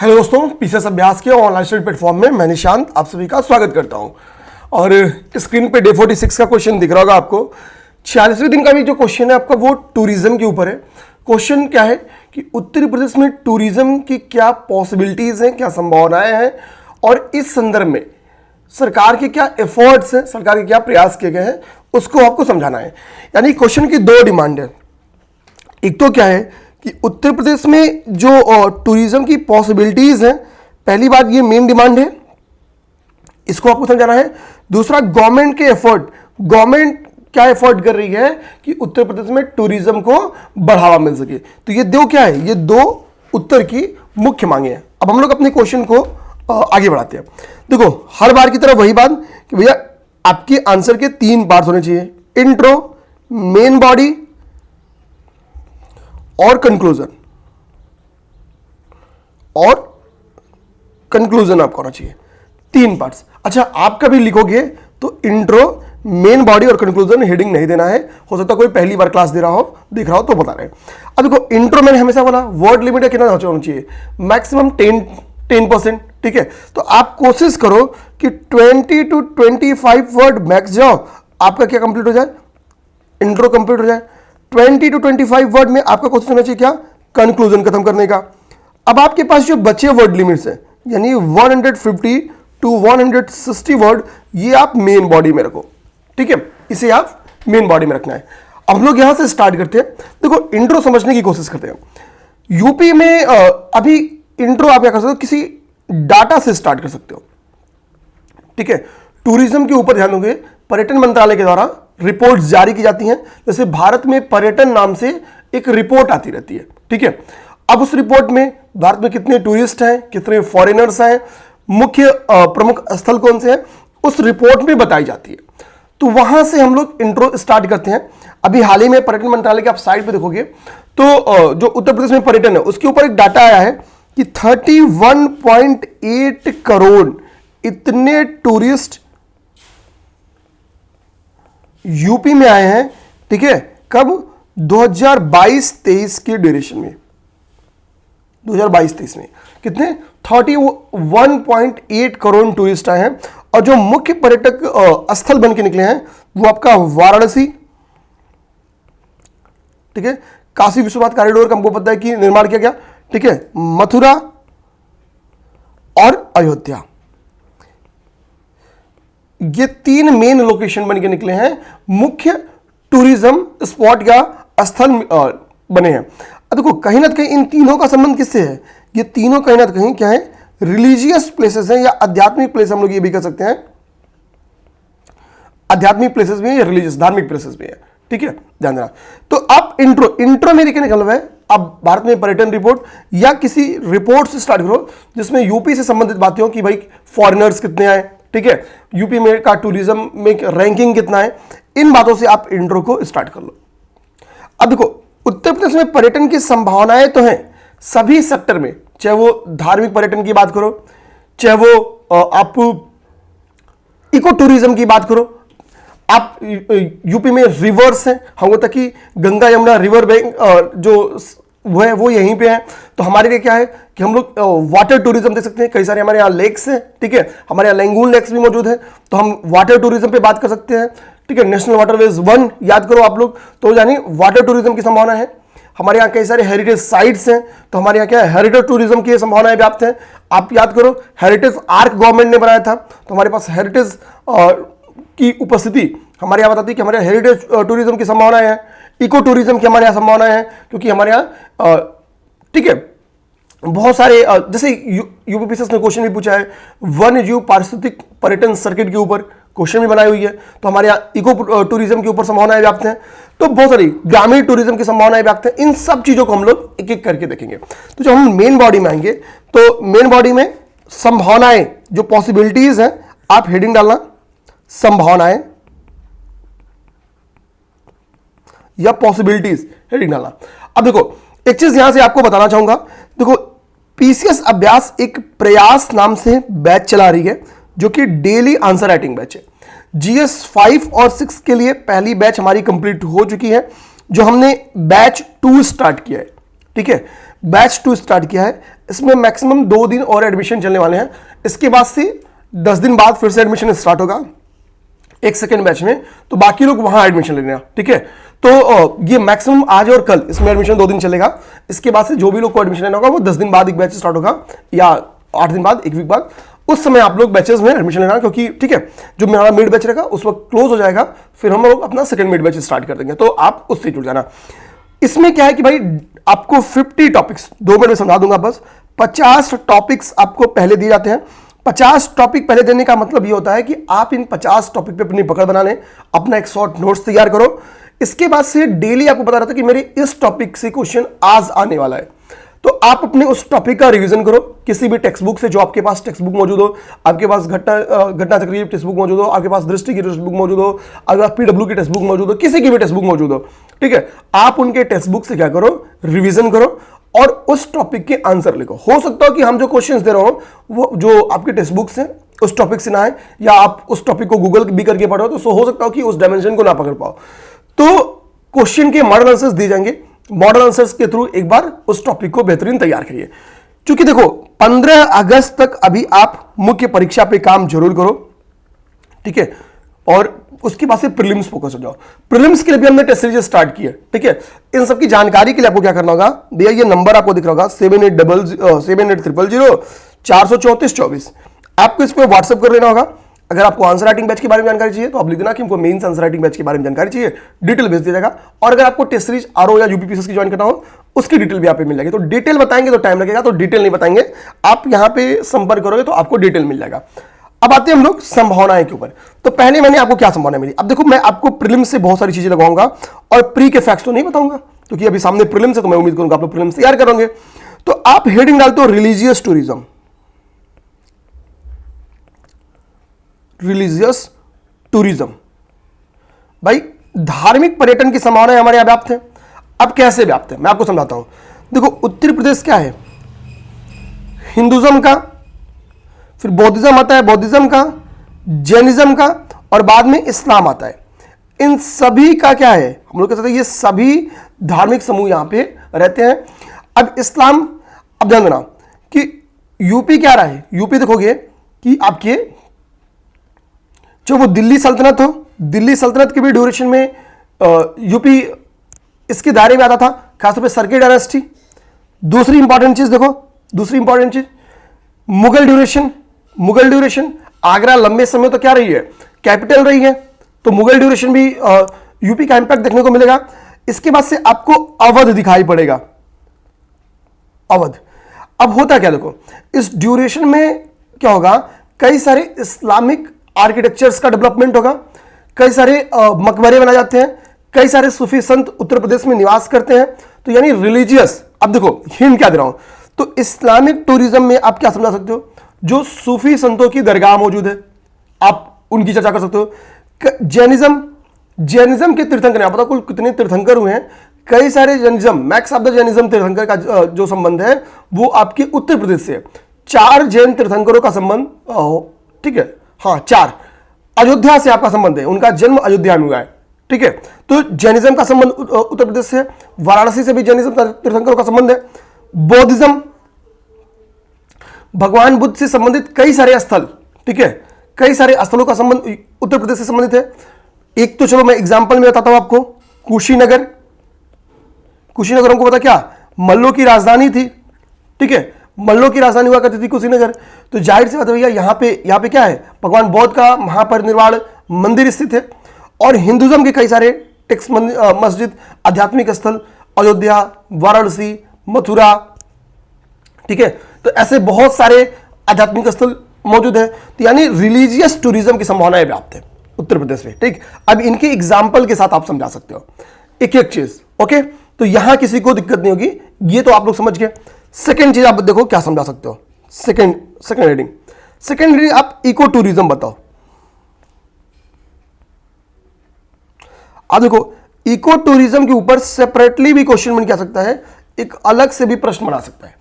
Hello दोस्तों, PCS अभ्यास के ऑनलाइन स्टडी प्लेटफॉर्म में मैं निशांत आप सभी का स्वागत करता हूं। और स्क्रीन पे डे 46 का क्वेश्चन दिख रहा होगा आपको। 46वें दिन का भी जो क्वेश्चन है आपका वो टूरिज्म के ऊपर है। क्वेश्चन क्या है कि उत्तर प्रदेश में टूरिज्म की क्या पॉसिबिलिटीज हैं, क्या संभावनाएं हैं और इस संदर्भ में सरकार के क्या एफर्ट्स हैं, सरकार के क्या प्रयास किए गए हैं, उसको आपको समझाना है। यानी क्वेश्चन की दो डिमांड है। एक तो क्या है कि उत्तर प्रदेश में जो टूरिज्म की पॉसिबिलिटीज हैं, पहली बात ये मेन डिमांड है, इसको आपको समझाना है। दूसरा गवर्नमेंट के एफर्ट, गवर्नमेंट क्या एफर्ट कर रही है कि उत्तर प्रदेश में टूरिज्म को बढ़ावा मिल सके। तो ये दो क्या है, ये दो उत्तर की मुख्य मांगे हैं। अब हम लोग अपने क्वेश्चन को आगे बढ़ाते हैं। देखो हर बार की तरह वही बात कि भैया आपके आंसर के तीन पार्ट होने चाहिए, इंट्रो, मेन बॉडी और कंक्लूजन। और कंक्लूजन आपको होना चाहिए, तीन पार्ट्स। अच्छा आप कभी लिखोगे तो इंट्रो, मेन बॉडी और कंक्लूजन हेडिंग नहीं देना है। हो सकता है कोई पहली बार क्लास दे रहा हो, देख रहा हो तो बता रहे हैं। अब देखो इंट्रो मैंने हमेशा बोला वर्ड लिमिट कितना होना चाहिए, मैक्सिमम 10%। ठीक है, तो आप कोशिश करो कि 20 to 25 वर्ड मैक्स जाओ, आपका क्या कंप्लीट हो जाए, इंट्रो कंप्लीट हो जाए। 20 to 25 वर्ड में आपका कोशिश होना चाहिए क्या, कंक्लूजन खत्म करने का। अब आपके पास जो बचे वर्ड लिमिट्स है यानी 150 to 160 वर्ड, ये आप मेन बॉडी में रखो। ठीक है, इसे आप मेन बॉडी में रखना है। अब हम लोग यहां से स्टार्ट करते हैं। देखो इंट्रो समझने की कोशिश करते हैं। यूपी में अभी इंट्रो आप क्या कर सकते हो, किसी डाटा से स्टार्ट कर सकते हो। ठीक है, टूरिज्म के ऊपर ध्यान दोगे, पर्यटन मंत्रालय के द्वारा रिपोर्ट्स जारी की जाती हैं। जैसे भारत में पर्यटन नाम से एक रिपोर्ट आती रहती है। ठीक है, अब उस रिपोर्ट में भारत में कितने टूरिस्ट हैं, कितने फॉरेनर्स हैं, मुख्य प्रमुख स्थल कौन से हैं, उस रिपोर्ट में बताई जाती है। तो वहां से हम लोग इंट्रो स्टार्ट करते हैं। अभी हाल ही में पर्यटन मंत्रालय के आप साइट पे देखोगे तो जो उत्तर प्रदेश में पर्यटन है उसके ऊपर एक डाटा आया है कि 31.8 करोड़ इतने टूरिस्ट यूपी में आए हैं। ठीक है, कब, 2022-23 के ड्यूरेशन में। 2022-23 में कितने 31.8 करोड़ टूरिस्ट आए हैं। और जो मुख्य पर्यटक स्थल बन के निकले हैं वो आपका वाराणसी, ठीक है, काशी विश्वनाथ कॉरिडोर का हमको पता है कि निर्माण किया गया। ठीक है, मथुरा और अयोध्या, ये तीन मेन लोकेशन बन के निकले हैं, मुख्य टूरिज्म स्पॉट या स्थल बने हैं। अब देखो कहीं ना कहीं इन तीनों का संबंध किससे है, ये तीनों कहीं ना कहीं क्या है, रिलीजियस प्लेसेस हैं या आध्यात्मिक प्लेस, हम लोग ये भी कह सकते हैं। आध्यात्मिक प्लेसेस भी है या रिलीजियस धार्मिक प्लेसेस भी है। ठीक है, ध्यान देना। तो आप इंट्रो में लिखने निकल है, आप भारत में पर्यटन रिपोर्ट या किसी रिपोर्ट से स्टार्ट करो जिसमें यूपी से संबंधित बातें हो कि भाई फॉरेनर्स कितने आए। ठीक है, यूपी में का टूरिज्म में रैंकिंग कितना है, इन बातों से आप इंट्रो को स्टार्ट कर लो। अब देखो उत्तर प्रदेश में पर्यटन की संभावनाएं तो हैं सभी सेक्टर में, चाहे वो धार्मिक पर्यटन की बात करो, चाहे वो आप इको टूरिज्म की बात करो। आप यूपी में रिवर्स हैं, हमको तक कि गंगा यमुना रिवर बैंक जो वो है वो यहीं पे है। तो हमारे लिए क्या है कि हम लोग वाटर टूरिज्म देख सकते हैं। कई सारे हमारे यहाँ लेक्स हैं। ठीक है, हमारे यहाँ लैंगून लेक्स भी मौजूद है, तो हम वाटर टूरिज्म पे बात कर सकते हैं। ठीक है, नेशनल वाटरवेज 1 याद करो आप लोग, तो यानी वाटर टूरिज्म की संभावना है। हमारे यहाँ कई सारे हेरिटेज साइट्स हैं, तो हमारे यहाँ क्या है, हेरिटेज टूरिज्म की संभावनाएं व्याप्त हैं। आप याद करो हेरिटेज आर्क गवर्नमेंट ने बनाया था, तो हमारे पास हेरिटेज की उपस्थिति हमारे यहाँ बताती है कि हमारे यहाँ हेरिटेज टूरिज्म की संभावनाएं हैं। इको टूरिज्म की हमारे यहाँ संभावनाएं हैं, क्योंकि हमारे यहाँ ठीक है बहुत सारे जैसे यूपीपीएससी ने क्वेश्चन भी पूछा है, वन्य जीव पारिस्थितिक पर्यटन सर्किट के ऊपर क्वेश्चन भी बनाई हुई है। तो हमारे यहाँ इको टूरिज्म के ऊपर संभावनाएं व्याप्त हैं। तो बहुत सारी ग्रामीण टूरिज्म की संभावनाएं व्याप्त हैं। इन सब चीजों को हम लोग एक एक करके देखेंगे। तो जब हम मेन बॉडी में आएंगे तो मेन बॉडी में संभावनाएं जो पॉसिबिलिटीज हैं, आप हेडिंग डालना संभावनाएं या पॉसिबिलिटीज, हेडिंग डालना। अब देखो एक चीज यहां से आपको बताना चाहूंगा। देखो पीसीएस अभ्यास एक प्रयास नाम से बैच चला रही है जो कि डेली आंसर राइटिंग बैच है। जीएस 5 और 6 के लिए पहली बैच हमारी कंप्लीट हो चुकी है, जो हमने बैच 2 स्टार्ट किया है। ठीक है, बैच 2 स्टार्ट किया है, इसमें मैक्सिमम 2 दिन और एडमिशन चलने वाले हैं। इसके बाद से 10 दिन बाद फिर से एडमिशन स्टार्ट होगा एक सेकेंड बैच में, तो बाकी लोग वहां एडमिशन ले लेना, ठीक है। तो ये मैक्सिमम आज और कल इसमें एडमिशन 2 दिन चलेगा। इसके बाद से जो भी लोग को एडमिशन लेना होगा वो 10 दिन बाद एक बैच स्टार्ट होगा, या 8 दिन बाद, एक वीक बाद, उस समय आप लोग बैचेस में एडमिशन लेना, क्योंकि ठीक है जो हमारा मिड बैच रहेगा उस वक्त क्लोज हो जाएगा, फिर हम लोग अपना सेकंड मिड बैच स्टार्ट कर देंगे, तो आप उससे जुड़ जाना। इसमें क्या है कि भाई आपको 50 टॉपिक्स 2 मिनट में समझा दूंगा बस। 50 टॉपिक्स आपको पहले दिए जाते हैं। 50 टॉपिक पहले देने का मतलब ये होता है कि आप इन 50 टॉपिक पे अपनी पकड़ बना लें, अपना एक शॉर्ट नोट्स तैयार करो। इसके बाद से डेली आपको पता रहता है कि मेरे इस टॉपिक से क्वेश्चन आज आने वाला है, तो आप अपने उस टॉपिक का रिवीजन करो किसी भी टेक्स्ट बुक से, जो आपके पास टेक्स्ट बुक मौजूद हो, आपके पास घटना चक्र की टेक्स्ट बुक मौजूद हो, आपके पास दृष्टि की टेक्स्ट बुक मौजूद हो, आपके पास पीडब्ल्यू की टेक्स्ट बुक मौजूद हो, किसी की भी टेक्स्ट बुक मौजूद हो, ठीक है। आप उनके टेक्स्ट बुक से क्या करो, रिवीजन करो और उस टॉपिक के आंसर लिखो। हो सकता हो कि हम जो क्वेश्चंस दे रहे हो वो जो आपके टेक्स्ट बुक से उस टॉपिक से ना आए, या आप उस टॉपिक को गूगल भी करके पढ़ो, तो हो सकता हो कि उस डायमेंशन को ना पकड़ पाओ। तो क्वेश्चन के मॉडल आंसर्स दिए जाएंगे, मॉडल आंसर्स के थ्रू एक बार उस टॉपिक को बेहतरीन तैयार करिए। क्योंकि देखो 15 अगस्त तक अभी आप मुख्य परीक्षा पे काम जरूर करो, ठीक है, और उसके बाद से प्रीलिम्स फोकस हो जाओ। प्रीलिम्स के लिए भी हमने टेस्ट सीरीज स्टार्ट की है, ठीक है। इन सब की जानकारी के लिए आपको क्या करना होगा, भैया ये नंबर आपको दिख रहा होगा 7800043424। आपको इस पर व्हाट्सएप कर लेना होगा। अगर आपको आंसर राइटिंग बैच के बारे में जानकारी चाहिए तो आप लिख देना कि हमको मेंस आंसर राइटिंग बैच के बारे में जानकारी चाहिए, डिटेल भेज दिया जाएगा। और अगर आपको टेस्ट सीरीज आरओ या यूपीपीएससी की ज्वाइन करना हो उसकी डिटेल भी आप पे मिल जाएगी। तो डिटेल बताएंगे तो टाइम लगेगा, तो डिटेल नहीं बताएंगे, आप यहां पे संपर्क करोगे तो आपको डिटेल मिल जाएगा। अब आते हैं हम लोग संभावनाएं के ऊपर। तो पहले मैंने आपको क्या संभावना मिली, अब देखो मैं आपको प्रीलिम्स से बहुत सारी चीजें लगाऊंगा और प्री के फैक्ट्स तो नहीं बताऊंगा, क्योंकि अभी सामने प्रीलिम्स है, तो मैं उम्मीद करूंगा आप लोग प्रीलिम्स तैयार करोगे। तो आप हेडिंग डालते हो रिलीजियस टूरिज्म, रिलीजियस टूरिज्म। भाई धार्मिक पर्यटन की संभावनाएं हमारे यहां व्याप्त है। अब कैसे व्याप्त है मैं आपको समझाता हूं। देखो उत्तर प्रदेश क्या है, हिंदुज्म का, फिर बौद्धिज्म आता है, बौद्धिज्म का, जैनिज्म का, और बाद में इस्लाम आता है। इन सभी का क्या है, हम लोग कह सकते हैं ये सभी धार्मिक समूह यहां पे रहते हैं। अब इस्लाम, अब ध्यान देना कि यूपी क्या रहा है, यूपी देखोगे कि आपके जो वो दिल्ली सल्तनत हो, दिल्ली सल्तनत के भी ड्यूरेशन में यूपी इसके दायरे में आता था, खासतौर पे सरके डायनेस्टी। दूसरी इंपॉर्टेंट चीज देखो, दूसरी इंपॉर्टेंट चीज मुगल ड्यूरेशन, मुगल ड्यूरेशन। आगरा लंबे समय तो क्या रही है, कैपिटल रही है, तो मुगल ड्यूरेशन भी यूपी का इंपैक्ट देखने को मिलेगा। इसके बाद से आपको अवध दिखाई पड़ेगा, अवध। अब होता क्या देखो, इस ड्यूरेशन में क्या होगा, कई सारे इस्लामिक आर्किटेक्चर्स का डेवलपमेंट होगा, कई सारे मकबरे बनाए जाते हैं, कई सारे सूफी संत उत्तर प्रदेश में निवास करते हैं। तो यानी रिलीजियस, अब देखो हिंट क्या दे रहा हूं, तो इस्लामिक टूरिज्म में आप क्या समझा सकते हो, जो सूफी संतों की दरगाह मौजूद है आप उनकी चर्चा कर सकते हो। जैनिज्म, जैनिज्म के तीर्थंकर, पता कुल कितने तीर्थंकर हुए हैं, कई सारे Jainism, max of the Jainism तीर्थंकर का जो संबंध है वो आपके उत्तर प्रदेश से 4 जैन तीर्थंकरों का संबंध, ठीक है, हाँ 4। अयोध्या से आपका संबंध है, उनका जन्म अयोध्या में हुआ है, ठीक है। तो जैनिज्म का संबंध उत्तर प्रदेश से, वाराणसी से भी जैनिज्म तीर्थंकरों का संबंध है। बौद्धिज्म, भगवान बुद्ध से संबंधित कई सारे स्थल, ठीक है, कई सारे स्थलों का संबंध उत्तर प्रदेश से संबंधित है। एक तो चलो मैं एग्जांपल में बताता हूं आपको, कुशीनगर। कुशीनगर हमको पता क्या, मल्लों की राजधानी थी, ठीक है, मल्लों की राजधानी हुआ करती थी कुशीनगर। तो जाहिर सी बात है भैया यहाँ पे क्या है, भगवान बौद्ध का महापरिनिर्वाण मंदिर स्थित है। और हिंदुज्म के कई सारे टेक्स्ट मस्जिद, आध्यात्मिक स्थल, अयोध्या, वाराणसी, मथुरा, ठीक है। तो ऐसे बहुत सारे आध्यात्मिक स्थल मौजूद है। तो यानी रिलीजियस टूरिज्म की संभावनाएं व्याप्त है उत्तर प्रदेश में, ठीक। अब इनके एग्जाम्पल के साथ आप समझा सकते हो एक एक चीज, ओके। तो यहां किसी को दिक्कत नहीं होगी, ये तो आप लोग समझ गए। सेकेंड चीज आप देखो क्या समझा सकते हो, सेकेंड रीडिंग, सेकेंड रीडिंग आप इको टूरिज्म बताओ। आप देखो इको टूरिज्म के ऊपर सेपरेटली भी क्वेश्चन बन क्या सकता है, एक अलग से भी प्रश्न बना सकता है।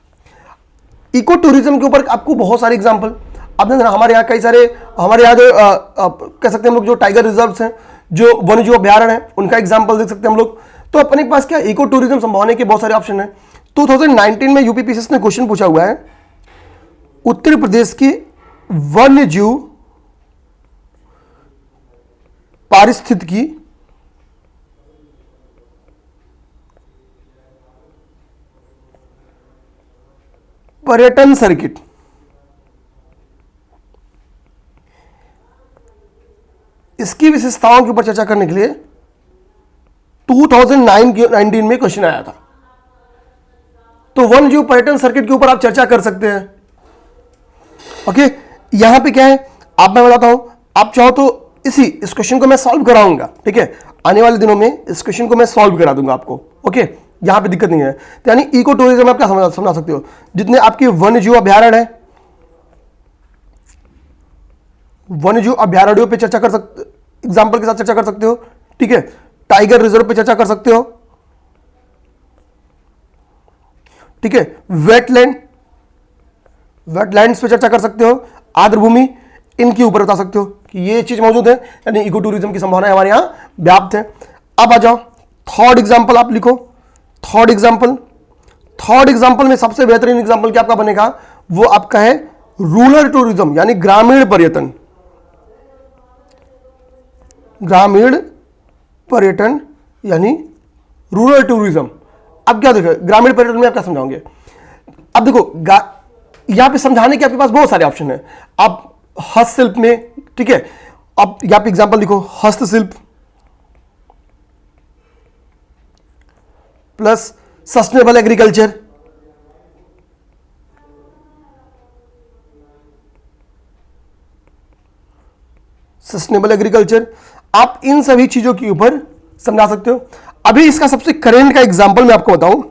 इको टूरिज्म के ऊपर आपको बहुत सारे एग्जांपल, आपने हमारे यहाँ कई सारे, हमारे यहाँ जो कह सकते हैं हम लोग जो टाइगर रिजर्व्स हैं, जो वन्यजीव अभ्यारण्य है, उनका एग्जांपल देख सकते हैं हम लोग। तो अपने पास क्या इको टूरिज्म संभावने के बहुत सारे ऑप्शन हैं। 2019 में यूपीपीसीएस ने क्वेश्चन पूछा हुआ है, उत्तर प्रदेश के वन्य जीव पारिस्थितिकी पर्यटन सर्किट, इसकी विशेषताओं के ऊपर चर्चा करने के लिए 2019 में क्वेश्चन आया था। तो वन्य जीव पर्यटन सर्किट के ऊपर आप चर्चा कर सकते हैं। ओके, यहां पे क्या है आप मैं बताता हूं, आप चाहो तो इस क्वेश्चन को मैं सॉल्व कराऊंगा, ठीक है, आने वाले दिनों में इस क्वेश्चन को मैं सॉल्व करा दूंगा आपको। ओके, यहां पे दिक्कत नहीं है। तो यानी इको टूरिज्म आप क्या समझा सकते हो, जितने आपके वन्य जीव अभ्यारण्य है, वन्य जीव अभ्यारण्यों पे चर्चा कर सकते, एग्जाम्पल के साथ चर्चा कर सकते हो, ठीक है, टाइगर रिजर्व पे चर्चा कर सकते हो, ठीक है, वेटलैंड्स पे चर्चा कर सकते हो, आर्द्रभूमि, इनके ऊपर बता सकते हो कि ये चीज मौजूद है, यानी इको टूरिज्म की संभावना हमारे यहां व्याप्त है। अब आ जाओ थर्ड एग्जांपल, आप लिखो थर्ड एग्जांपल में सबसे बेहतरीन एग्जांपल क्या आपका बनेगा, वो आपका है रूरल टूरिज्म, यानी ग्रामीण पर्यटन, यानी रूरल टूरिज्म। अब क्या देखो ग्रामीण पर्यटन में आप क्या समझाओगे, अब देखो यहां पे समझाने के आपके पास बहुत सारे ऑप्शन है। आप हस्तशिल्प में, ठीक है, आप यहां पे एग्जांपल लिखो हस्तशिल्प प्लस सस्टेनेबल एग्रीकल्चर, आप इन सभी चीजों के ऊपर समझा सकते हो। अभी इसका सबसे करेंट का एग्जांपल मैं आपको बताऊं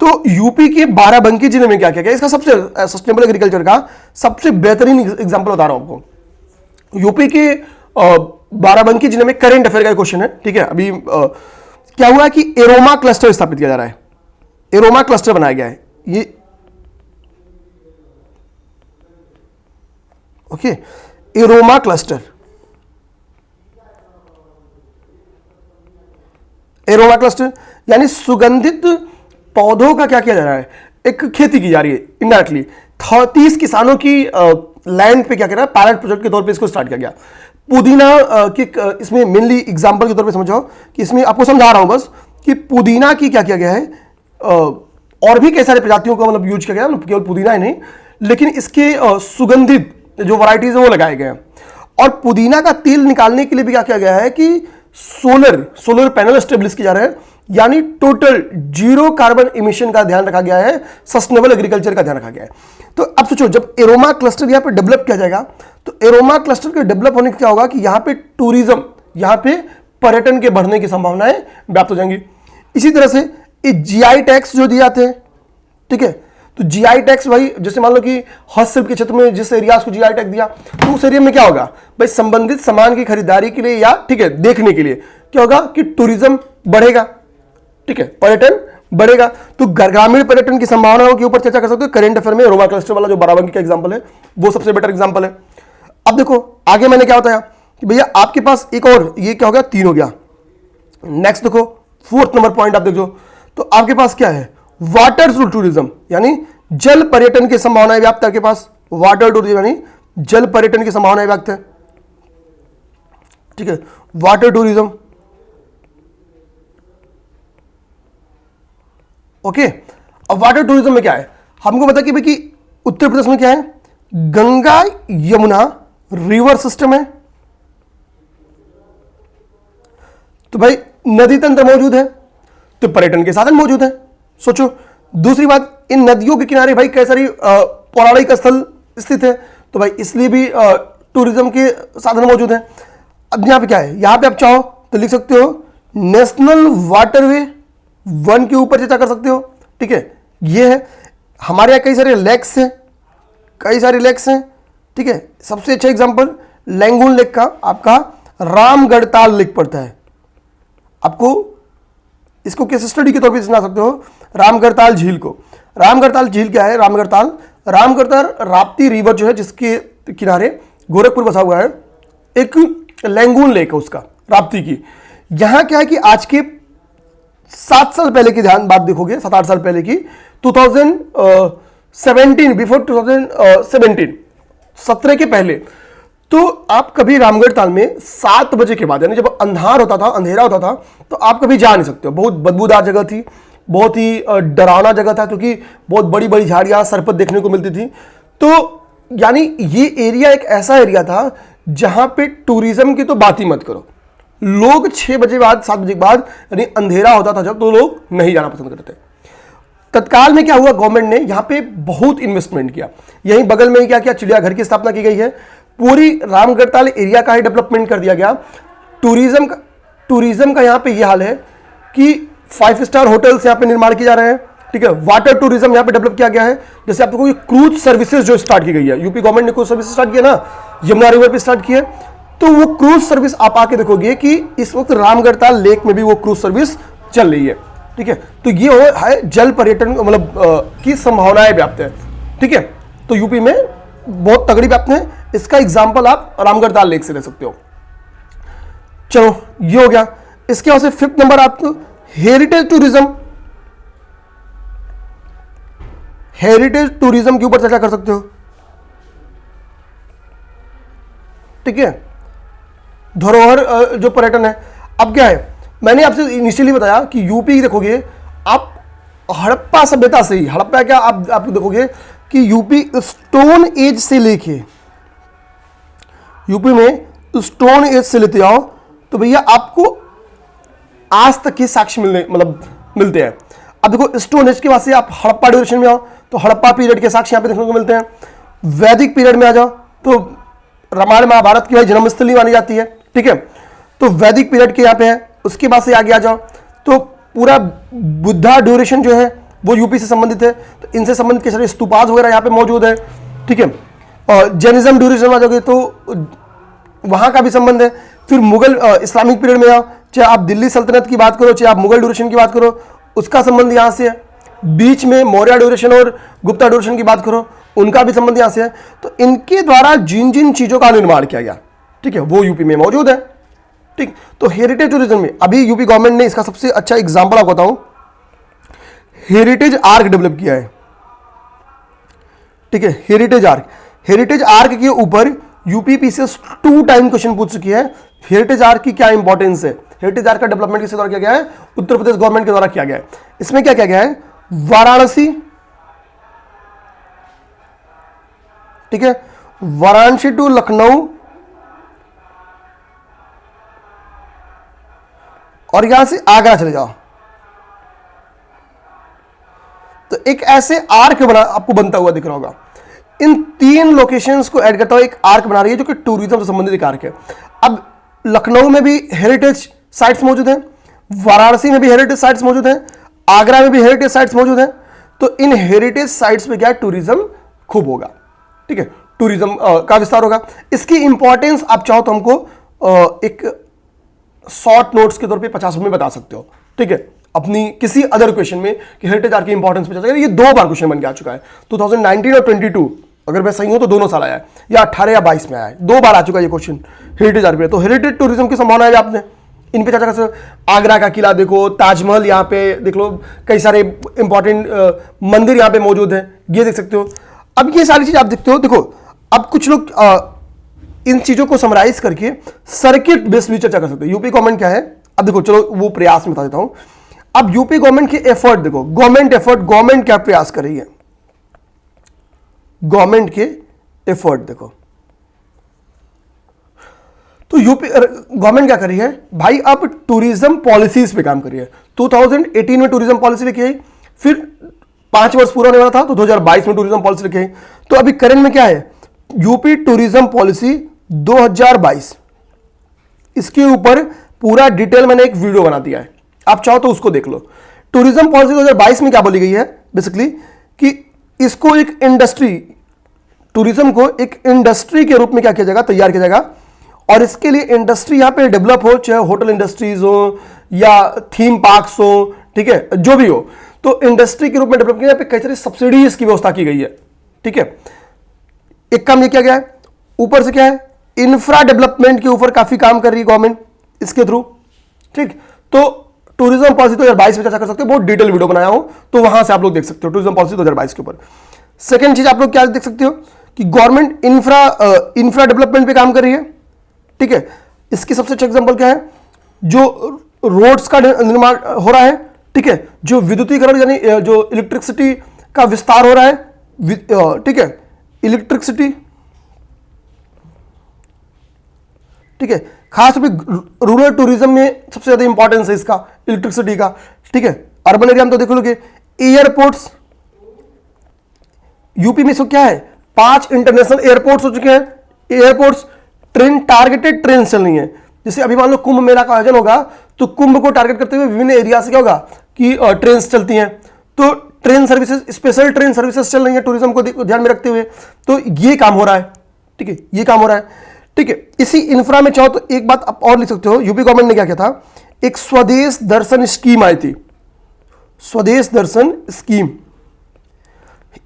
तो यूपी के बाराबंकी जिले में क्या क्या, इसका सबसे सस्टेनेबल एग्रीकल्चर का सबसे बेहतरीन एग्जांपल बता रहा हूं आपको। यूपी के बाराबंकी जिले में करेंट अफेयर का क्वेश्चन है, ठीक है। अभी क्या हुआ है कि एरोमा क्लस्टर स्थापित किया जा रहा है, एरोमा क्लस्टर बनाया गया है, ये ओके, एरोमा क्लस्टर, यानी सुगंधित पौधों का क्या किया जा रहा है, एक खेती की जा रही है इनडायरेक्टली। 30 किसानों की लैंड पे क्या कर रहा है, पायलट प्रोजेक्ट के तौर पे इसको स्टार्ट किया गया। पुदीना की इसमें मेनली एग्जांपल के तौर पे समझो कि इसमें आपको समझा रहा हूं बस कि पुदीना की क्या किया गया है, और भी कई सारे प्रजातियों का मतलब यूज किया गया, केवल पुदीना ही नहीं, लेकिन इसके सुगंधित जो वैरायटीज है वो लगाए गए हैं। और पुदीना का तेल निकालने के लिए भी क्या किया गया है कि सोलर पैनल स्टेब्लिश किया जा रहा है, यानी टोटल जीरो कार्बन इमिशन का ध्यान रखा गया है, सस्टेनेबल एग्रीकल्चर का ध्यान रखा गया है। तो अब सोचो जब एरोमा क्लस्टर यहां पे डेवलप किया जाएगा तो एरोमा क्लस्टर के डेवलप होने का क्या होगा कि यहां पे टूरिज्म, यहां पे पर्यटन के बढ़ने की संभावनाएं व्याप्त हो जाएंगी। इसी तरह से ये जीआई टैक्स जो दिए जाते हैं, ठीक है, तो जीआई टैक्स भाई जैसे मान लो कि हस्तशिल्प के क्षेत्र में जिस एरिया को जीआई टैक्स दिया तो उस एरिया में क्या होगा भाई, संबंधित सामान की खरीदारी के लिए या ठीक है देखने के लिए क्या होगा कि टूरिज्म बढ़ेगा, ठीक है, पर्यटन बढ़ेगा। तो ग्रामीण पर्यटन की संभावनाओं के ऊपर चर्चा कर सकते हो। करेंट अफेयर में एरोमा क्लस्टर वाला जो बाराबंकी का एग्जांपल है वो सबसे बेटर एग्जांपल है। अब देखो आगे मैंने क्या बताया कि भैया आपके पास एक और, ये क्या हो गया, 3 हो गया। नेक्स्ट देखो 4th नंबर पॉइंट आप देखो तो आपके पास क्या है, वाटर टूरिज्म, यानी जल पर्यटन की संभावनाएं व्याप्त है। आपके पास वाटर टूरिज्म यानी जल पर्यटन की संभावनाएं व्याप्त है, ठीक है, वाटर टूरिज्म। ओके, अब वाटर टूरिज्म में क्या है, हमको पता कि भाई कि उत्तर प्रदेश में क्या है, गंगा यमुना रिवर सिस्टम है, तो भाई नदी तंत्र मौजूद है, तो पर्यटन के साधन मौजूद है। सोचो दूसरी बात, इन नदियों के किनारे भाई कई सारी पौराणिक स्थल स्थित है, तो भाई इसलिए भी टूरिज्म के साधन मौजूद है। अब यहां पे क्या है, यहां पे आप चाहो तो लिख सकते हो नेशनल वाटरवे 1 के ऊपर चर्चा कर सकते हो, ठीक है। ये है हमारे यहाँ कई सारे लेक्स हैं, ठीक है। सबसे अच्छा एग्जांपल लैंगून लेक का आपका रामगढ़ताल लेक पड़ता है। आपको इसको केस स्टडी के तौर पर सुना सकते हो रामगढ़ताल झील को। रामगढ़ताल झील क्या है, रामगढ़ताल राप्ती रिवर जो है जिसके किनारे गोरखपुर बसा हुआ है, एक लैंगून लेक है उसका, राप्ती की। यहां क्या है कि आज के 7 साल पहले की ध्यान बात देखोगे, 7-8 साल पहले की, 2017, बिफोर 2017, 17 के पहले, तो आप कभी रामगढ़ ताल में 7 बजे के बाद, यानी जब अंधेरा होता था, तो आप कभी जा नहीं सकते हो। बहुत बदबूदार जगह थी, बहुत ही डरावना जगह था, क्योंकि बहुत बड़ी बड़ी झाड़ियां, सरपत देखने को मिलती थी। तो यानी ये एरिया एक ऐसा एरिया था जहां पे टूरिज्म की तो बात ही मत करो। लोग 6 बजे बाद, 7 बजे के बाद, यानी अंधेरा होता था जब, तो लोग नहीं जाना पसंद करते। तत्काल में क्या हुआ, गवर्नमेंट ने यहां पे बहुत इन्वेस्टमेंट किया। यहीं बगल में ही क्या किया, चिड़ियाघर की स्थापना की गई है। पूरी रामगढ़ताल एरिया का ही डेवलपमेंट कर दिया गया। टूरिज्म का यहां पे ये हाल है कि 5 स्टार होटल्स यहां पे निर्माण किए जा रहे हैं, ठीक है। वाटर टूरिज्म यहां पे डेवलप किया गया है। जैसे आपको क्रूज सर्विसेज जो स्टार्ट की गई है, यूपी गवर्नमेंट ने क्रूज सर्विस स्टार्ट किया ना, यमुना रिवर पे स्टार्ट किया, तो वो क्रूज सर्विस आप आके देखोगे कि इस वक्त रामगढ़ताल लेक में भी वो क्रूज सर्विस चल रही है, ठीक है। तो ये है जल पर्यटन मतलब की संभावनाएं व्याप्त है, ठीक है। तो यूपी में बहुत तगड़ी व्याप्त है। इसका एग्जाम्पल आप रामगढ़ताल लेक से ले सकते हो। चलो ये हो गया। इसके बाद से 5th नंबर आपको हेरिटेज टूरिज्म। हेरिटेज टूरिज्म के ऊपर चर्चा कर सकते हो, ठीक है। धरोहर जो पर्यटन है, अब क्या है, मैंने आपसे इनिशियली बताया कि यूपी देखोगे आप हड़प्पा सभ्यता से ही, हड़प्पा क्या आप देखोगे कि यूपी स्टोन एज से लेके, यूपी में स्टोन एज से लेते आओ तो भैया आपको आज तक के साक्ष्य मिलते हैं। अब देखो स्टोन एज के बाद से आप हड़प्पा ड्यूरेशन में आओ तो हड़प्पा पीरियड के साक्ष्य यहां पे देखने को मिलते हैं। वैदिक पीरियड में आ जाओ तो रामायण महाभारत की भाई जन्मस्थली मानी जाती है, ठीक है। तो वैदिक पीरियड के यहां पे है। उसके बाद से आगे आ जाओ तो पूरा बुद्धा ड्यूरेशन जो है वो यूपी से संबंधित है, तो इनसे संबंधित के सारे स्तूपाज वगैरह यहां पे मौजूद है, ठीक है। और जैनिज्म ड्यूरेशन आ जाओगे तो वहां का भी संबंध है। फिर मुगल इस्लामिक पीरियड में आओ, चाहे आप दिल्ली सल्तनत की बात करो, चाहे आप मुगल ड्यूरेशन की बात करो, उसका संबंध यहां से है। बीच में मौर्य ड्यूरेशन और गुप्ता ड्यूरेशन की बात करो, उनका भी संबंध यहां से है। तो इनके द्वारा जिन जिन चीजों का निर्माण किया गया, ठीक है, वो यूपी में मौजूद है, ठीक। तो हेरिटेज टूरिज्म में अभी यूपी गवर्नमेंट ने इसका सबसे अच्छा एग्जांपल आपको बताऊं, हेरिटेज आर्क डेवलप किया है, ठीक है। हेरिटेज आर्क के ऊपर यूपीपीसीएस 2 टाइम क्वेश्चन पूछ चुकी है। हेरिटेज आर्क की क्या इंपॉर्टेंस है, हेरिटेज आर्क का डेवलपमेंट किसके द्वारा किया गया है, उत्तर प्रदेश गवर्नमेंट के द्वारा किया गया है। इसमें क्या किया गया है, वाराणसी, ठीक है, वाराणसी टू लखनऊ और यहां से आगरा चले जाओ, तो एक ऐसे आर्क आपको बनता हुआ दिख रहा होगा। इन 3 लोकेशंस को ऐड करता हुआ एक आर्क बना रही है जो कि टूरिज्म से संबंधित एक आर्क है। अब लखनऊ में भी हेरिटेज साइट्स मौजूद हैं, वाराणसी में भी हेरिटेज साइट्स मौजूद हैं, आगरा में भी हेरिटेज साइट्स मौजूद हैं। तो इन हेरिटेज साइट्स पे क्या है, टूरिज्म खूब होगा, ठीक है, टूरिज्म का विस्तार होगा। इसकी इंपॉर्टेंस आप चाहो तो हमको एक शॉर्ट नोट्स के तौर पे 50 में बता सकते हो, ठीक है, अपनी किसी अदर क्वेश्चन में कि हेरिटेज आर्क की इंपॉर्टेंस पे चर्चा करें। ये 2 बार क्वेश्चन बन के आ चुका है, 2019 और 22, अगर मैं सही हूं तो दोनों साल आया है, या 18 या 22 में आया है, 2 बार आ चुका है ये क्वेश्चन हेरिटेज आर्क पे। तो हेरिटेज टूरिज्म की संभावना है आपने इन पे चर्चा कर सकते हो। आगरा का किला देखो, ताजमहल यहाँ पे देख लो, कई सारे इंपॉर्टेंट मंदिर यहाँ पे मौजूद है, ये देख सकते हो। अब ये सारी चीज आप देखते हो। देखो अब कुछ लोग इन चीजों को समराइज करके सर्किट बेस्ड भी चर्चा कर सकते हो। यूपी गवर्नमेंट क्या है, अब देखो चलो वो प्रयास में बता देता हूं। अब यूपी गवर्नमेंट के एफर्ट देखो, गवर्नमेंट क्या प्रयास कर रही है, गवर्नमेंट के एफर्ट देखो। तो यूपी गवर्नमेंट क्या कर रही है भाई, अब टूरिज्म पॉलिसीज पे काम कर रही है। 2018 में टूरिज्म पॉलिसी लेके आई, फिर 5 वर्ष पूरा होने वाला था तो 2022 में टूरिज्म पॉलिसी लेके आई। तो अभी करंट में क्या है, यूपी टूरिज्म पॉलिसी 2022, इसके ऊपर पूरा डिटेल मैंने एक वीडियो बना दिया है, आप चाहो तो उसको देख लो। टूरिज्म पॉलिसी 2022 में क्या बोली गई है बेसिकली, कि इसको एक इंडस्ट्री, टूरिज्म को एक इंडस्ट्री के रूप में क्या किया जाएगा, तैयार किया जाएगा। और इसके लिए इंडस्ट्री यहां पे डेवलप हो, चाहे होटल इंडस्ट्रीज हो या थीम पार्क्स हो, ठीक है, जो भी हो, तो इंडस्ट्री के रूप में डेवलप किया, पे कई सारी सब्सिडीज की व्यवस्था की गई है, ठीक है। एक काम ये किया गया है, ऊपर से क्या है, इंफ्रा डेवलपमेंट के ऊपर काफी काम कर रही है गवर्नमेंट इसके थ्रू, ठीक। तो टूरिज्म पॉलिसी 2022 में चर्चा कर सकते हो, बहुत डिटेल वीडियो बनाया हूं, तो वहां से आप लोग देख सकते हो टूरिज्म पॉलिसी 2022 के ऊपर। सेकंड चीज आप लोग क्या देख सकते हो कि गवर्नमेंट इंफ्रा डेवलपमेंट पे काम कर रही है, ठीक है। इसकी सबसे अच्छा एग्जांपल क्या है, जो रोड्स का निर्माण हो रहा है, ठीक है, जो विद्युतीकरण यानी जो इलेक्ट्रिसिटी का विस्तार हो रहा है, ठीक है, इलेक्ट्रिसिटी, ठीक है, खास रूप से रूरल टूरिज्म में सबसे ज्यादा इंपॉर्टेंस है इसका, इलेक्ट्रिसिटी का, ठीक है। अर्बन एरिया में तो देख लोगे, एयरपोर्ट्स, यूपी में क्या है, 5 इंटरनेशनल एयरपोर्ट्स हो चुके हैं। एयरपोर्ट्स, ट्रेन, टारगेटेड ट्रेन चल रही है। जैसे अभी मान लो कुंभ मेला का आयोजन होगा, तो कुंभ को टारगेट करते हुए विभिन्न एरिया से क्या होगा कि ट्रेन चलती हैं, तो train services, special train services चल रही है टूरिज्म को ध्यान में रखते हुए, तो ये काम हो रहा है, ठीक है, ये काम हो रहा है, ठीक है। इसी इंफ्रा में चाहो तो एक बात आप और लिख सकते हो, यूपी गवर्नमेंट ने क्या किया था, एक स्वदेश दर्शन स्कीम आई थी, स्वदेश दर्शन स्कीम,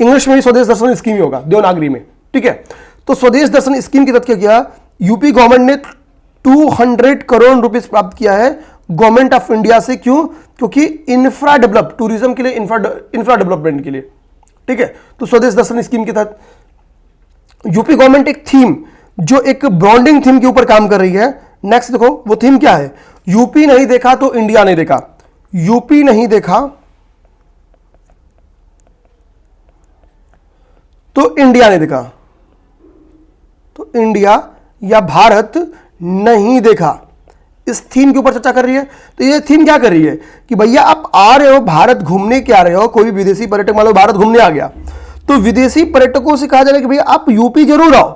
इंग्लिश में भी स्वदेश दर्शन स्कीम ही होगा देवनागरी में, ठीक है। तो स्वदेश दर्शन स्कीम के तहत क्या किया, यूपी गवर्नमेंट ने 200 करोड़ रुपीस प्राप्त किया है गवर्नमेंट ऑफ इंडिया से। क्यों? क्योंकि इंफ्रा डेवलप, टूरिज्म के लिए, इंफ्रा डेवलपमेंट के लिए, ठीक है। तो स्वदेश दर्शन स्कीम के तहत यूपी गवर्नमेंट एक थीम, जो एक ब्रांडिंग थीम के ऊपर काम कर रही है। नेक्स्ट देखो वो थीम क्या है, यूपी नहीं देखा तो इंडिया नहीं देखा, यूपी नहीं देखा तो इंडिया नहीं देखा, तो इंडिया या भारत नहीं देखा, इस थीम के ऊपर चर्चा कर रही है। तो ये थीम क्या कर रही है कि भैया आप आ रहे हो भारत घूमने, के आ रहे हो, कोई भी विदेशी पर्यटक मान लो भारत घूमने आ गया, तो विदेशी पर्यटकों से कहा जा रहा है कि भैया आप यूपी जरूर आओ,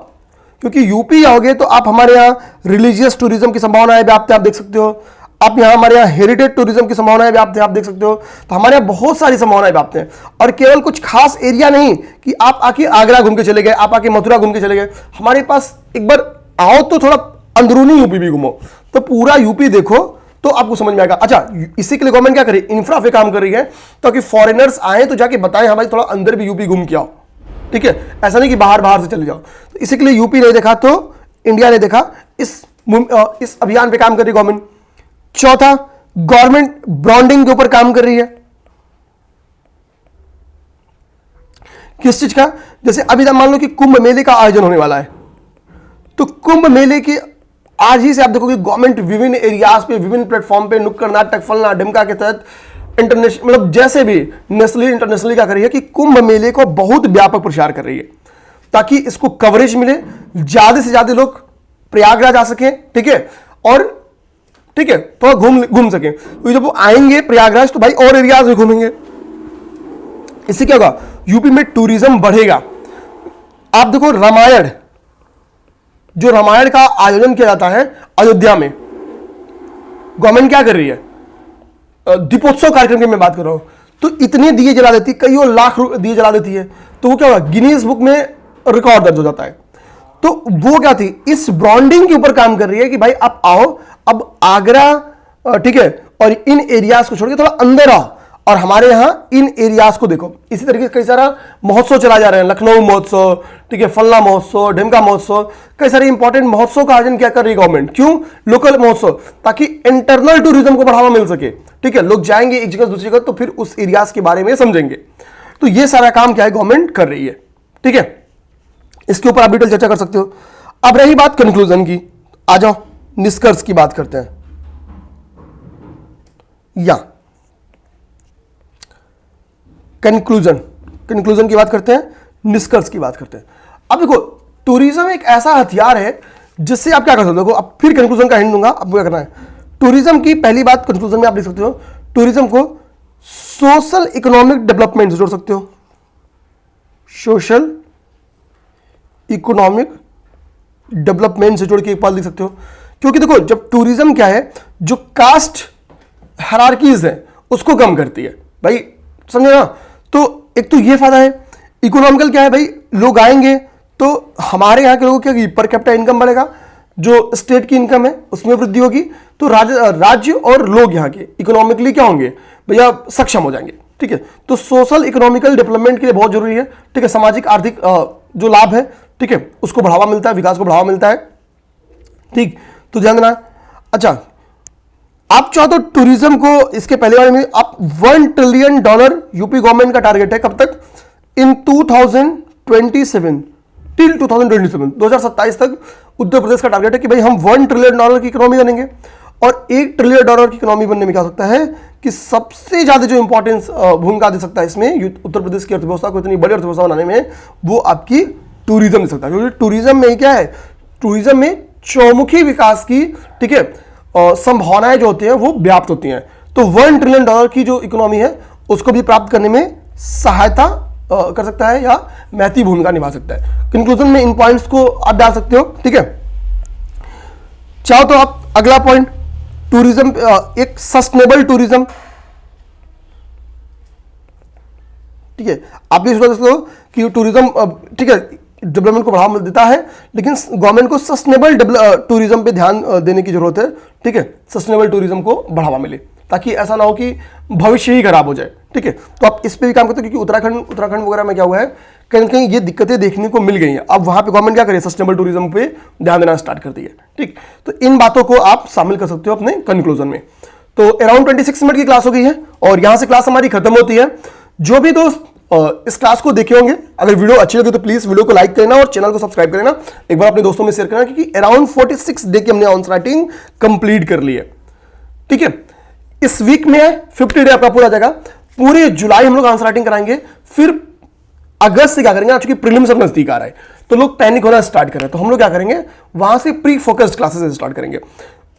क्योंकि यूपी आओगे तो आप हमारे यहाँ रिलीजियस टूरिज्म की संभावनाएं व्याप्त आप देख सकते हो, आप यहाँ हमारे यहाँ हेरिटेज टूरिज्म की संभावनाएं व्याप्त आप देख सकते हो। तो हमारे यहाँ बहुत सारी संभावनाएं व्याप्त हैं, और केवल कुछ खास एरिया नहीं कि आप आके आगरा घूम के चले गए, आप आके मथुरा घूम के चले गए, हमारे पास एक बार आओ तो थोड़ा अंदरूनी यूपी भी घूमो, तो पूरा यूपी देखो तो आपको समझ में आएगा। अच्छा, इसी के लिए गवर्नमेंट क्या करे, इंफ्रा पे काम कर रही है, ताकि फॉरेनर्स आए तो जाके बताएं हमारे थोड़ा अंदर भी यूपी घूम के आओ, ठीक है, ऐसा नहीं कि बाहर बाहर से चले जाओ। तो इसी के लिए यूपी नहीं देखा तो इंडिया ने देखा, इस अभियान पे काम कर रही गवर्नमेंट। चौथा, गवर्नमेंट ब्रांडिंग के ऊपर काम कर रही है। किस चीज का, जैसे अभी मान लो कि कुंभ मेले का आयोजन होने वाला है, तो कुंभ मेले के आज ही से आप देखोगे गवर्नमेंट विभिन्न एरियाज पे, विभिन्न प्लेटफॉर्म पे नुक्कड़ नाटक, फलना ढिमका के तहत इंटरनेशनल, मतलब जैसे भी नेशनली इंटरनेशनली क्या कर रही है कि कुंभ मेले को बहुत व्यापक प्रचार कर रही है, ताकि इसको कवरेज मिले, ज्यादा से ज्यादा लोग प्रयागराज आ सके, ठीक है, और ठीक है तो घूम सके। तो जब वो आएंगे प्रयागराज तो भाई और एरियाज में घूमेंगे, इससे क्या होगा, यूपी में टूरिज्म बढ़ेगा। आप देखो रामायण, जो रामायण का आयोजन किया जाता है अयोध्या में, गवर्नमेंट क्या कर रही है, दीपोत्सव कार्यक्रम की मैं बात कर रहा हूं, तो इतने दिए जला देती, कईयों लाख दिए जला देती है, तो वो क्या होगा, गिनीज बुक में रिकॉर्ड दर्ज हो जाता है। तो वो क्या थी, इस ब्रांडिंग के ऊपर काम कर रही है कि भाई आप आओ, अब आगरा, ठीक है, और इन एरियाज को छोड़ के थोड़ा अंदर आओ और हमारे यहां इन एरियाज को देखो। इसी तरीके से कई सारा महोत्सव चला जा रहे हैं, लखनऊ महोत्सव, ठीक है, फलना महोत्सव, ढिमका महोत्सव, कई सारे इंपॉर्टेंट महोत्सव का आयोजन क्या कर रही है गवर्नमेंट। क्यों? लोकल महोत्सव, ताकि इंटरनल टूरिज्म को बढ़ावा मिल सके, ठीक है, लोग जाएंगे एक जगह से दूसरी जगह तो फिर उस एरियाज के बारे में समझेंगे। तो ये सारा काम क्या है गवर्नमेंट कर रही है, ठीक है, इसके ऊपर आप डिटेल चर्चा कर सकते हो। अब रही बात कंक्लूजन की, आ जाओ निष्कर्ष की बात करते हैं, या कंक्लूजन की बात करते हैं, निष्कर्ष की बात करते हैं। अब देखो टूरिज्म एक ऐसा हथियार है जिससे आप क्या कर सकते हो, देखो अब फिर कंक्लूजन का हिंट दूंगा, अब क्या करना है। टूरिज्म की पहली बात कंक्लूजन में आप लिख सकते हो, टूरिज्म को सोशल इकोनॉमिक डेवलपमेंट से जोड़ सकते हो, सोशल इकोनॉमिक डेवलपमेंट से जोड़ के एक बात लिख सकते हो। क्योंकि देखो जब टूरिज्म क्या है, जो कास्ट हायरार्कीज है उसको कम करती है भाई, समझे ना। तो एक तो ये फायदा है। इकोनॉमिकल क्या है भाई, लोग आएंगे तो हमारे यहाँ के लोगों की पर कैपिटा इनकम बढ़ेगा, जो स्टेट की इनकम है उसमें वृद्धि होगी, तो राज्य और लोग यहाँ के इकोनॉमिकली क्या होंगे भैया, सक्षम हो जाएंगे, ठीक है। तो सोशल इकोनॉमिकल डेवलपमेंट के लिए बहुत जरूरी है, ठीक है, सामाजिक आर्थिक जो लाभ है, ठीक है, उसको बढ़ावा मिलता है, विकास को बढ़ावा मिलता है, ठीक, तो ध्यान देना। अच्छा, आप चाहो तो टूरिज्म को इसके पहले वाले में आप $1 ट्रिलियन यूपी गवर्नमेंट का टारगेट है, कब तक? इन 2027 टिल 2027 तक उत्तर प्रदेश का टारगेट है कि भाई हम $1 ट्रिलियन की इकोनॉमी बनेंगे। और $1 ट्रिलियन की इकोनॉमी बनने में क्या हो सकता है कि सबसे ज्यादा जो इंपॉर्टेंस भूमिका दे सकता है इसमें उत्तर प्रदेश की अर्थव्यवस्था को इतनी बड़ी अर्थव्यवस्था बनाने में, वो आपकी टूरिज्म दे सकता है। क्योंकि टूरिज्म में क्या है, टूरिज्म में चौमुखी विकास की, ठीक है, संभावनाएं जो होती हैं वो व्याप्त होती हैं। तो $1 ट्रिलियन की जो इकोनॉमी है उसको भी प्राप्त करने में सहायता कर सकता है या महती भूमिका निभा सकता है। कंक्लूजन में इन पॉइंट्स को आप डाल सकते हो, ठीक है। चाहो तो आप अगला पॉइंट, टूरिज्म, एक सस्टेनेबल टूरिज्म, ठीक है। आप ये सोच सकते हो कि टूरिज्म, ठीक है, डेवलपमेंट को बढ़ावा देता है, लेकिन गवर्नमेंट को सस्टेनेबल टूरिज्म पे ध्यान देने की जरूरत है, ठीक है। सस्टेनेबल टूरिज्म को बढ़ावा मिले, ताकि ऐसा ना हो कि भविष्य ही खराब हो जाए, ठीक है। तो आप इस पे भी काम करते हो, क्योंकि उत्तराखंड वगैरह में क्या हुआ है, कहीं ना कहीं ये दिक्कतें देखने को मिल गई हैं। अब वहां पे गवर्नमेंट क्या करे, सस्टेनेबल टूरिज्म पे ध्यान देना स्टार्ट कर दी है, ठीक। तो इन बातों को आप शामिल कर सकते हो अपने कंक्लूजन में। तो अराउंड 26 मिनट की क्लास हो गई है और यहां से क्लास हमारी खत्म होती है। जो भी दोस्त इस क्लास को देखे होंगे, अगर वीडियो अच्छी लगे तो प्लीज वीडियो को लाइक करना और चैनल को सब्सक्राइब करना, एक बार अपने दोस्तों में शेयर करना, क्योंकि अराउंड 46 डे की हमने आंसर राइटिंग कंप्लीट कर ली है, ठीक है। इस वीक में 50 डे आपका पूरा जाएगा। पूरे जुलाई हम लोग आंसर राइटिंग कराएंगे, फिर अगस्त से क्या करेंगे, चूंकि प्रीलिम्स अब नजदीक आ रहा है तो लोग पैनिक होना स्टार्ट कर रहे हैं, तो हम लोग क्या करेंगे, वहां से प्री फोकस्ड क्लासेस स्टार्ट करेंगे।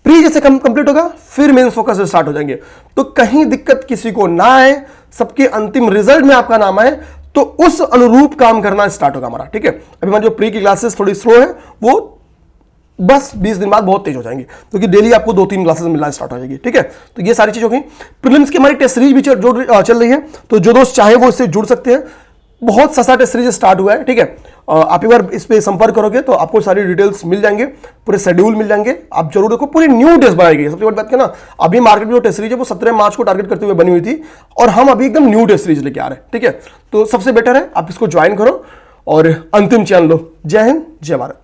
प्री जैसे कंप्लीट होगा फिर मेंस फोकस स्टार्ट हो जाएंगे। तो कहीं दिक्कत किसी को ना आए, सबके अंतिम रिजल्ट में आपका नाम आए, तो उस अनुरूप काम करना स्टार्ट होगा हमारा, ठीक है। अभी हमारी जो प्री की क्लासेस थोड़ी स्लो है, वो बस 20 दिन बाद बहुत तेज हो जाएंगे, क्योंकि डेली आपको 2-3 क्लासेस मिलना स्टार्ट हो जाएगी, ठीक है। तो ये सारी चीज हो गई। प्रीलिम्स की हमारी टेस्ट सीरीज भी चल रही है, तो जो दोस्त चाहे वो इससे जुड़ सकते हैं। बहुत सस्ता टेस्ट सीरीज स्टार्ट हुआ है, ठीक है। आप एक बार इस पे संपर्क करोगे तो आपको सारी डिटेल्स मिल जाएंगे, पूरे शेड्यूल मिल जाएंगे। आप जरूर देखो, पूरी न्यू टेस्ट बनाई गई है। सबसे बड़ी बात क्या ना, अभी मार्केट में जो टेस्ट सीरीज है वो 17 मार्च को टारगेट करते हुए बनी हुई थी, और हम अभी एकदम न्यू टेस्ट सीरीज लेके आ रहे हैं, ठीक है। तो सबसे बेटर है आप इसको ज्वाइन करो और अंतिम चयन लो। जय हिंद, जय भारत।